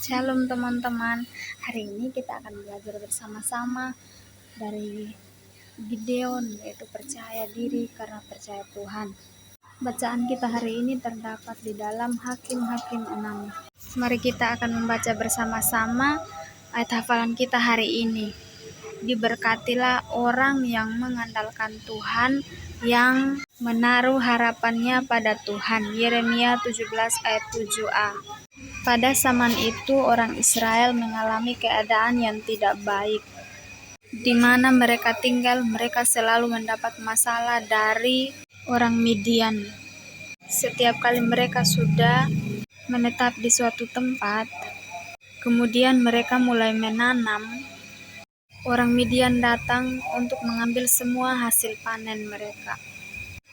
Shalom teman-teman, hari ini kita akan belajar bersama-sama dari Gideon, yaitu percaya diri karena percaya Tuhan. Bacaan kita hari ini terdapat di dalam Hakim-Hakim 6. Mari kita akan membaca bersama-sama ayat hafalan kita hari ini. Diberkatilah orang yang mengandalkan Tuhan, yang menaruh harapannya pada Tuhan. Yeremia 17 ayat 7a. Pada zaman itu orang Israel mengalami keadaan yang tidak baik. Di mana mereka tinggal, mereka selalu mendapat masalah dari orang Midian. Setiap kali mereka sudah menetap di suatu tempat, kemudian mereka mulai menanam, orang Midian datang untuk mengambil semua hasil panen mereka.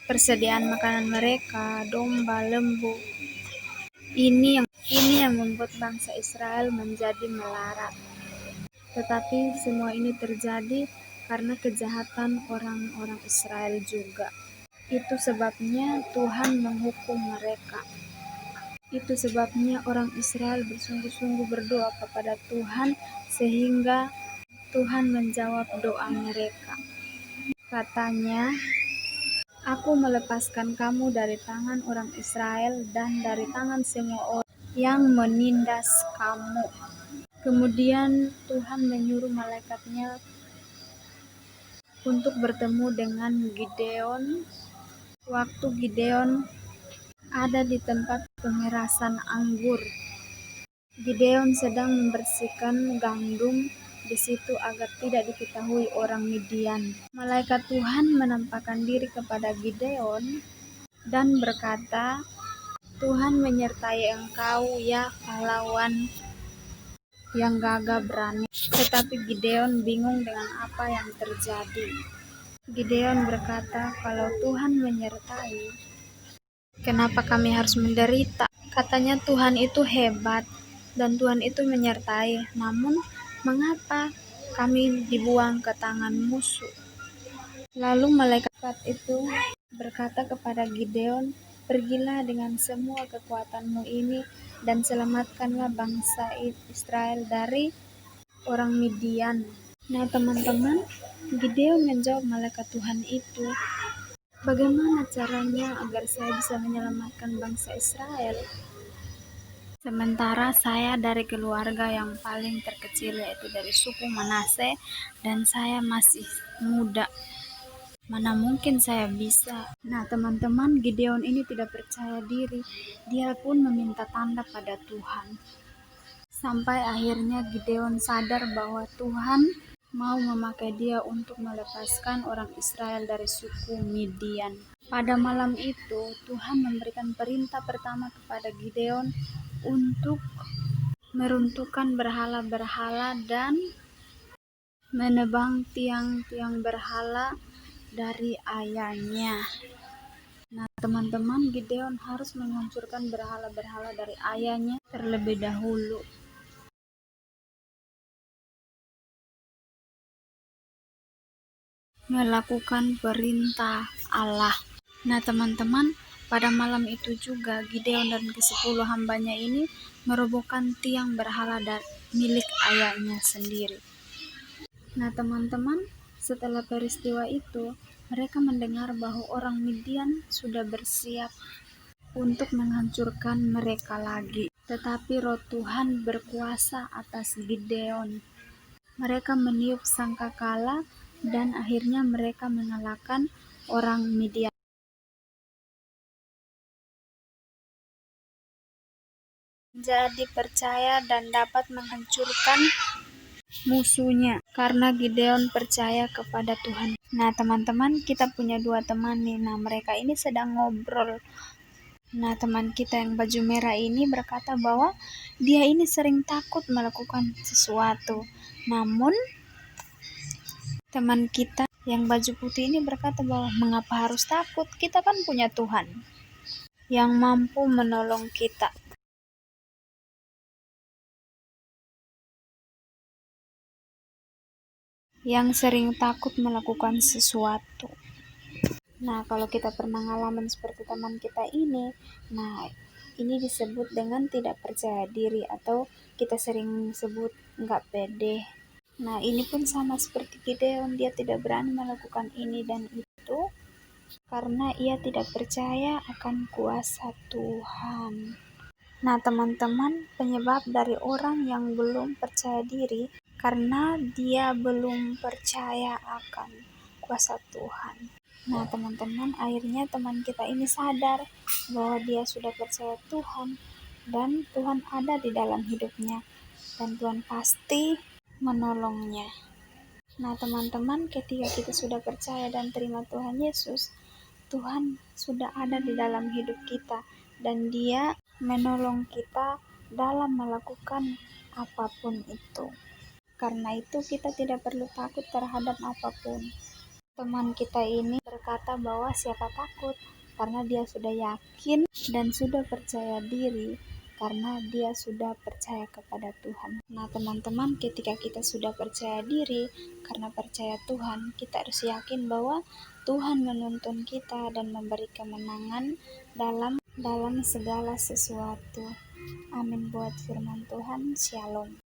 Persediaan makanan mereka, domba, lembu. Ini yang membuat bangsa Israel menjadi melarat. Tetapi semua ini terjadi karena kejahatan orang-orang Israel juga. Itu sebabnya Tuhan menghukum mereka. Itu sebabnya orang Israel bersungguh-sungguh berdoa kepada Tuhan sehingga Tuhan menjawab doa mereka. Katanya, "Aku melepaskan kamu dari tangan orang Israel dan dari tangan semua orang yang menindas kamu." Kemudian Tuhan menyuruh malaikatnya untuk bertemu dengan Gideon. Waktu Gideon ada di tempat pemerasan anggur, Gideon sedang membersihkan gandum di situ agar tidak diketahui orang Midian. Malaikat Tuhan menampakkan diri kepada Gideon dan berkata, "Tuhan menyertai engkau, ya pahlawan yang gagah berani." Tetapi Gideon bingung dengan apa yang terjadi. Gideon berkata, "Kalau Tuhan menyertai, kenapa kami harus menderita?" Katanya Tuhan itu hebat dan Tuhan itu menyertai. Namun mengapa kami dibuang ke tangan musuh? Lalu malaikat itu berkata kepada Gideon, "Pergilah dengan semua kekuatanmu ini dan selamatkanlah bangsa Israel dari orang Midian." Nah teman-teman, Gideon menjawab malaikat Tuhan itu, "Bagaimana caranya agar saya bisa menyelamatkan bangsa Israel? Sementara saya dari keluarga yang paling terkecil, yaitu dari suku Manase, dan saya masih muda. Mana mungkin saya bisa?" Nah teman-teman, Gideon ini tidak percaya diri. Dia pun meminta tanda pada Tuhan. Sampai akhirnya Gideon sadar bahwa Tuhan mau memakai dia untuk melepaskan orang Israel dari suku Midian. Pada malam itu, Tuhan memberikan perintah pertama kepada Gideon untuk meruntuhkan berhala-berhala dan menebang tiang-tiang berhala dari ayahnya. Nah teman-teman, Gideon harus menghancurkan berhala-berhala dari ayahnya terlebih dahulu. Melakukan perintah Allah. Nah teman-teman, pada malam itu juga Gideon dan ke-10 hambanya ini merobohkan tiang berhala milik ayahnya sendiri. Nah teman-teman, setelah peristiwa itu, mereka mendengar bahwa orang Midian sudah bersiap untuk menghancurkan mereka lagi. Tetapi roh Tuhan berkuasa atas Gideon. Mereka meniup sangkakala dan akhirnya mereka mengalahkan orang Midian. Jadi percaya dan dapat menghancurkan musuhnya karena Gideon percaya kepada Tuhan. Nah teman-teman, kita punya 2 teman nih. Nah mereka ini sedang ngobrol. Nah teman kita yang baju merah ini berkata bahwa dia ini sering takut melakukan sesuatu. Namun teman kita yang baju putih ini berkata bahwa mengapa harus takut? Kita kan punya Tuhan yang mampu menolong kita. Yang sering takut melakukan sesuatu. Nah kalau kita pernah ngalamin seperti teman kita ini, nah Ini disebut dengan tidak percaya diri atau kita sering sebut nggak pede. Nah, ini pun sama seperti Gideon, dia tidak berani melakukan ini dan itu karena ia tidak percaya akan kuasa Tuhan. Nah, teman-teman, penyebab dari orang yang belum percaya diri karena dia belum percaya akan kuasa Tuhan. Nah, teman-teman, akhirnya teman kita ini sadar bahwa dia sudah percaya Tuhan dan Tuhan ada di dalam hidupnya dan Tuhan pasti menolongnya. Nah, teman-teman, ketika kita sudah percaya dan terima Tuhan Yesus, Tuhan sudah ada di dalam hidup kita dan Dia menolong kita dalam melakukan apapun itu. Karena itu kita tidak perlu takut terhadap apapun. Teman kita ini berkata bahwa siapa takut karena dia sudah yakin dan sudah percaya diri karena dia sudah percaya kepada Tuhan. Nah, teman-teman, ketika kita sudah percaya diri karena percaya Tuhan, kita harus yakin bahwa Tuhan menuntun kita dan memberi kemenangan dalam segala sesuatu. Amin buat firman Tuhan. Shalom.